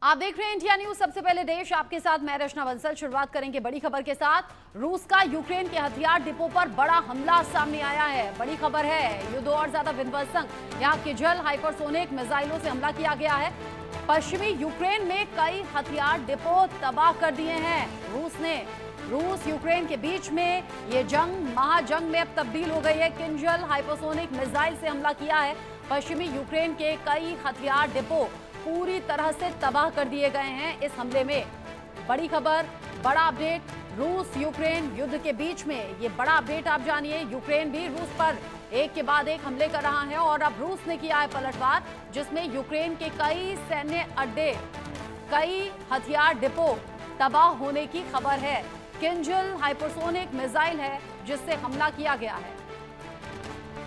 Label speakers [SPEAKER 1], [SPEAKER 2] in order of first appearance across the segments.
[SPEAKER 1] आप देख रहे हैं इंडिया न्यूज। सबसे पहले देश आपके साथ मैं रचना बंसल। शुरुआत करेंगे बड़ी खबर के साथ। रूस का यूक्रेन के हथियार डिपो पर बड़ा हमला सामने आया है। बड़ी खबर है, युद्ध और ज्यादा विध्वंसक। यहाँ किजल हाइपरसोनिक मिसाइलों से हमला किया गया है। पश्चिमी यूक्रेन में कई हथियार डिपो तबाह कर दिए हैं रूस ने। रूस यूक्रेन के बीच में ये जंग महाजंग में अब तब्दील हो गई है। किंजल हाइपरसोनिक मिसाइल से हमला किया है। पश्चिमी यूक्रेन के कई हथियार डिपो पूरी तरह से तबाह कर दिए गए हैं इस हमले में। बड़ी खबर, बड़ा अपडेट, रूस यूक्रेन युद्ध के बीच में ये बड़ा अपडेट आप जानिए। यूक्रेन भी रूस पर एक के बाद एक हमले कर रहा है और अब रूस ने किया है पलटवार, जिसमें यूक्रेन के कई सैन्य अड्डे, कई हथियार डिपो तबाह होने की खबर है। किंजल हाइपरसोनिक मिसाइल है जिससे हमला किया गया है।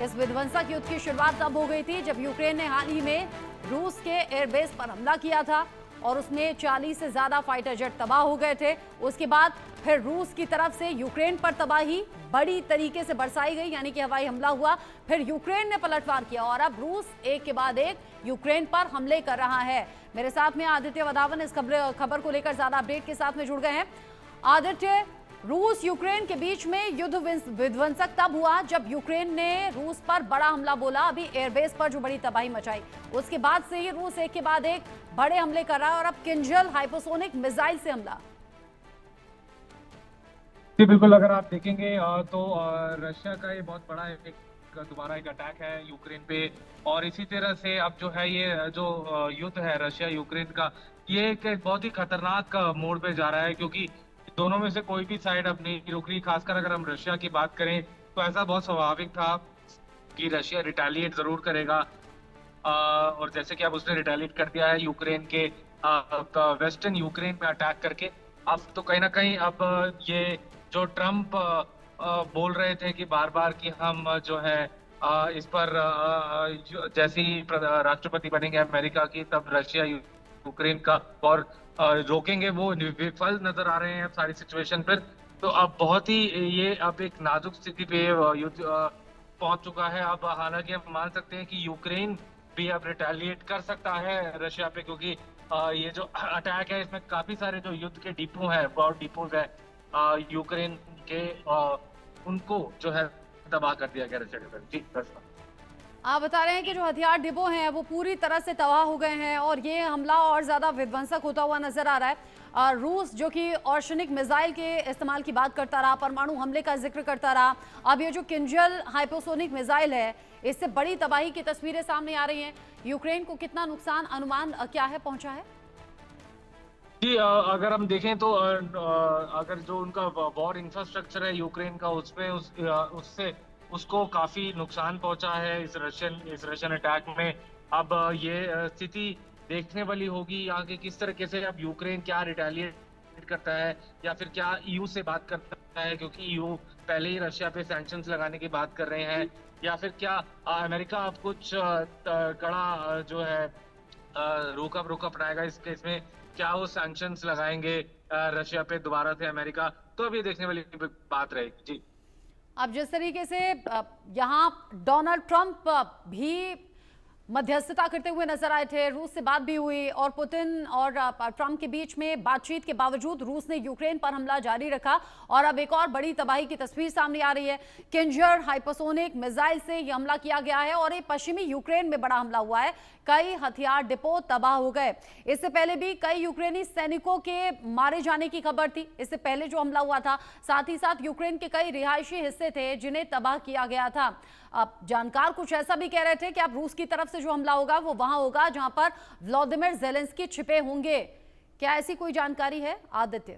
[SPEAKER 1] इस विध्वंसक युद्ध की शुरुआत तब हो गई थी जब यूक्रेन ने हाल ही में रूस के एयरबेस पर हमला किया था और उसमें 40 से ज्यादा फाइटर जेट तबाह हो गए थे। उसके बाद फिर रूस की तरफ से यूक्रेन पर तबाही बड़ी तरीके से बरसाई गई, यानी कि हवाई हमला हुआ। फिर यूक्रेन ने पलटवार किया और अब रूस एक के बाद एक यूक्रेन पर हमले कर रहा है। मेरे साथ में आदित्य वधावन इस खबर को लेकर ज्यादा अपडेट के साथ में जुड़ गए हैं। आदित्य, रूस यूक्रेन के बीच में युद्ध विध्वंसक तब हुआ जब यूक्रेन ने रूस पर बड़ा हमला बोला, अभी एयरबेस पर जो बड़ी तबाही मचाई। उसके बाद से ही रूस एक के बाद एक बड़े हमले कर रहा है और अब किंजल हाइपरसोनिक मिसाइल से हमला।
[SPEAKER 2] जी बिल्कुल, अगर आप देखेंगे तो रशिया का ये बहुत बड़ा दोबारा एक अटैक है यूक्रेन पे। और इसी तरह से अब जो है ये जो युद्ध है रशिया यूक्रेन का, ये एक बहुत ही खतरनाक मोड़ पे जा रहा है, क्योंकि दोनों में से कोई भी साइड अब नहीं रुक रही। खासकर अगर हम रशिया की बात करें तो ऐसा बहुत स्वाभाविक था कि रशिया रिटेलिएट जरूर करेगा, और जैसे कि अब उसने रिटेलिएट कर दिया है यूक्रेन के वेस्टर्न यूक्रेन में अटैक करके। अब तो कहीं ना कहीं अब ये जो ट्रम्प बोल रहे थे कि बार बार कि हम जो है इस पर जैसे ही राष्ट्रपति बनेंगे अमेरिका की, तब रशिया यूक्रेन का और रोकेंगे, वो विफल नजर आ रहे हैं अब सारी सिचुएशन पर। तो अब बहुत ही ये अब एक नाजुक स्थिति पे युद्ध पहुंच चुका है। अब हालांकि हम मान सकते हैं कि यूक्रेन भी अब रिटेलिएट कर सकता है रशिया पे, क्योंकि ये जो अटैक है इसमें काफी सारे जो युद्ध के डिपो हैं, पावर डिपोज है यूक्रेन के, उनको जो है तबाह कर दिया गया रशिया। जी
[SPEAKER 1] आप बता रहे हैं कि जो हथियार डिपो हैं वो पूरी तरह से तबाह हो गए हैं और ये हमला और ज्यादा विध्वंसक होता हुआ नजर आ रहा है। रूस जो कि ऑर्शनिक मिसाइल के इस्तेमाल की बात करता रहा, परमाणु हमले का जिक्र करता रहा, अब ये जो किंजल हाइपरसोनिक मिसाइल है इससे बड़ी तबाही की तस्वीरें सामने आ रही हैं। यूक्रेन को कितना नुकसान अनुमान क्या है पहुंचा है?
[SPEAKER 2] जी, अगर हम देखें तो अगर जो उनका वॉर इंफ्रास्ट्रक्चर है यूक्रेन का, उसमें उससे उसको काफी नुकसान पहुंचा है इस रशियन अटैक में। अब ये स्थिति देखने वाली होगी आगे किस तरीके से अब यूक्रेन क्या रिटेलिएट करता है, या फिर क्या ईयू से बात करता है, क्योंकि ईयू पहले ही रशिया पे सैंक्शंस लगाने की बात कर रहे हैं, या फिर क्या अमेरिका अब कुछ कड़ा जो है रोक अपनाएगा इस केस में, क्या वो सैंक्शंस लगाएंगे रशिया पे दोबारा से अमेरिका। तो अभी देखने वाली बात रहेगी। जी,
[SPEAKER 1] अब जिस तरीके से यहाँ डोनाल्ड ट्रंप भी मध्यस्थता करते हुए नजर आए थे, रूस से बात भी हुई और पुतिन और ट्रंप के बीच में बातचीत के बावजूद रूस ने यूक्रेन पर हमला जारी रखा और अब एक और बड़ी तबाही की तस्वीर सामने आ रही है। किंजर हाइपरसोनिक मिसाइल से यह हमला किया गया है और ये पश्चिमी यूक्रेन में बड़ा हमला हुआ है। कई हथियार डिपो तबाह हो गए। इससे पहले भी कई यूक्रेनी सैनिकों के मारे जाने की खबर थी, इससे पहले जो हमला हुआ था। साथ ही साथ यूक्रेन के कई रिहायशी हिस्से थे जिन्हें तबाह किया गया था। अब जानकार कुछ ऐसा भी कह रहे थे कि अब रूस की तरफ से जो हमला होगा वो वहां होगा जहां पर व्लादिमीर ज़ेलेंस्की छिपे होंगे। क्या ऐसी कोई जानकारी है आदित्य?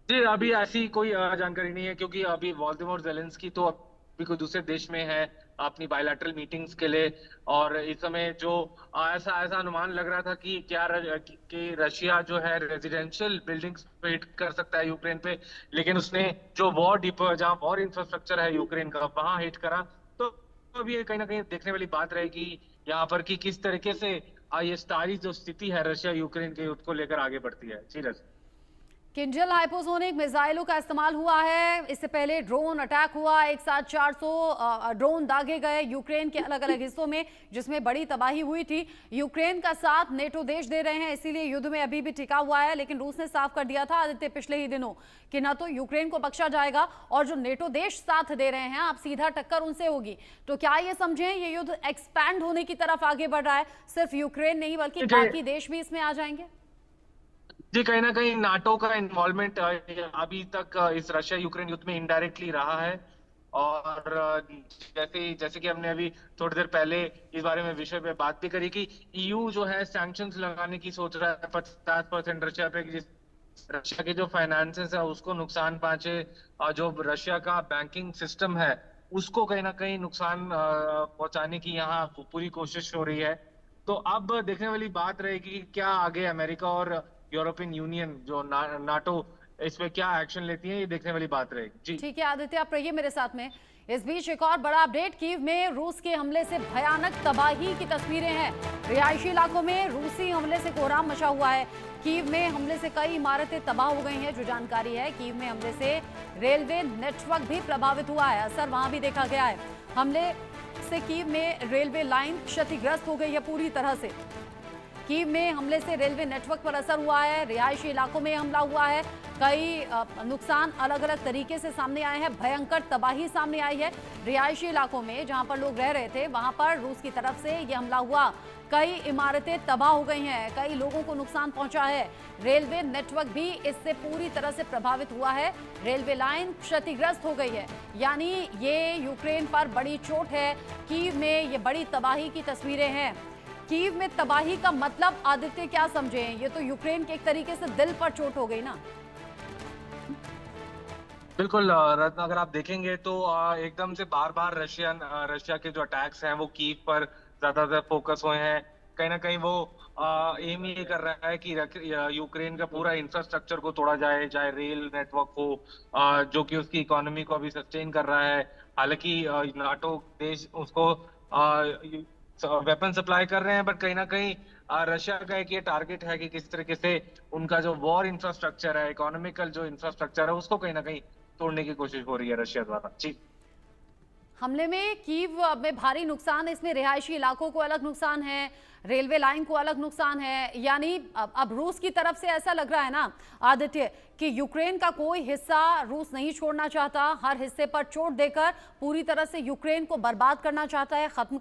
[SPEAKER 2] जी, अभी ऐसी कोई जानकारी नहीं है, क्योंकि अभी व्लादिमीर ज़ेलेंस्की तो अभी कोई दूसरे देश में है अपनी बायलैटरल मीटिंग्स के लिए। और इस समय जो ऐसा ऐसा अनुमान लग रहा था कि क्या कि रशिया जो है रेजिडेंशियल बिल्डिंग्स पे हिट कर सकता है यूक्रेन पे, लेकिन उसने जो वॉर डिपो जहाँ वॉर इंफ्रास्ट्रक्चर है यूक्रेन का वहां हिट करा। तो अभी ये कहीं ना कहीं देखने वाली बात रहेगी यहाँ पर कि किस तरीके से ये सारी जो स्थिति है रशिया यूक्रेन के युद्ध को लेकर आगे बढ़ती है। जी रस
[SPEAKER 1] किंजल हाइपोसोनिक मिसाइलों का इस्तेमाल हुआ है। इससे पहले ड्रोन अटैक हुआ, एक साथ 400 ड्रोन दागे गए यूक्रेन के अलग अलग हिस्सों में, जिसमें बड़ी तबाही हुई थी। यूक्रेन का साथ नेटो देश दे रहे हैं, इसीलिए युद्ध में अभी भी टिका हुआ है। लेकिन रूस ने साफ कर दिया था आदित्य पिछले ही दिनों कि न तो यूक्रेन को बख्शा जाएगा और जो नेटो देश साथ दे रहे हैं, आप सीधा टक्कर उनसे होगी। तो क्या ये समझें ये युद्ध एक्सपैंड होने की तरफ आगे बढ़ रहा है? सिर्फ यूक्रेन नहीं बल्कि बाकी देश भी इसमें आ जाएंगे।
[SPEAKER 2] जी, कहीं ना कहीं नाटो का इन्वॉल्वमेंट अभी तक इस रशिया यूक्रेन युद्ध में इनडायरेक्टली रहा है। और जैसे जैसे कि हमने अभी थोड़ी देर पहले इस बारे में विषय पे बात भी करी कि ईयू जो है सैंक्शंस लगाने की सोच रहा है 50% रशिया पे, कि जिस रशिया के जो फाइनेंसेस है उसको नुकसान पहुंचे, और जो रशिया का बैंकिंग सिस्टम है उसको कहीं ना कहीं नुकसान पहुंचाने की यहाँ पूरी कोशिश हो रही है। तो अब देखने वाली बात रहेगी कि क्या आगे अमेरिका और यूरोपियन यूनियन जो नाटो इस पे क्या एक्शन लेती है, ये देखने वाली बात रहेगी। जी
[SPEAKER 1] ठीक है आदित्य, आप रहिए मेरे साथ में। इस बीच एक और बड़ा अपडेट, कीव में रूस के हमले से भयानक तबाही की तस्वीरें हैं। रिहायशी इलाकों में रूसी हमले से कोहराम मचा हुआ है। कीव में हमले से कई इमारतें तबाह हो गई हैं। जो जानकारी है, कीव में हमले से रेलवे नेटवर्क भी प्रभावित हुआ है, असर वहां भी देखा गया है। हमले से कीव में रेलवे लाइन क्षतिग्रस्त हो गई है पूरी तरह से। कीव में हमले से रेलवे नेटवर्क पर असर हुआ है, रिहायशी इलाकों में हमला हुआ है, कई नुकसान अलग अलग तरीके से सामने आए हैं, भयंकर तबाही सामने आई है। रिहायशी इलाकों में जहां पर लोग रह रहे थे वहां पर रूस की तरफ से ये हमला हुआ, कई इमारतें तबाह हो गई हैं, कई लोगों को नुकसान पहुंचा है। रेलवे नेटवर्क भी इससे पूरी तरह से प्रभावित हुआ है, रेलवे लाइन क्षतिग्रस्त हो गई है। यानी ये यूक्रेन पर बड़ी चोट है। कीव में ये बड़ी तबाही की तस्वीरें हैं। कीव में तबाही का मतलब आदित्य क्या समझें? ये तो यूक्रेन के एक तरीके से दिल पर चोट हो गई ना।
[SPEAKER 2] बिल्कुल रत्ना, अगर आप देखेंगे तो एकदम से बार बार रशिया के जो अटैक्स हैं वो कीव पर ज्यादातर फोकस हुए हैं। कहीं ना कहीं वो एम ये कर रहा है कि यूक्रेन का पूरा इंफ्रास्ट्रक्चर को तोड़ा जाए, चाहे रेल नेटवर्क हो, जो कि उसकी इकोनॉमी को अभी सस्टेन कर रहा है। हालांकि नाटो देश उसको वेपन सप्लाई कर रहे हैं, बट कहीं ना कहीं रशिया का एक ये टारगेट है कि किस तरीके से उनका जो वॉर इंफ्रास्ट्रक्चर है, इकोनॉमिकल जो इंफ्रास्ट्रक्चर है, उसको कहीं ना कहीं तोड़ने की कोशिश हो रही है रशिया द्वारा। जी,
[SPEAKER 1] हमले में कीव में भारी नुकसान है, इसमें रिहायशी इलाकों को अलग नुकसान है, रेलवे लाइन को अलग नुकसान है। यानी अब रूस की तरफ से ऐसा लग रहा है ना आदित्य कि यूक्रेन का कोई हिस्सा रूस नहीं छोड़ना चाहता, हर हिस्से पर चोट देकर पूरी तरह से यूक्रेन को बर्बाद करना चाहता है, खत्म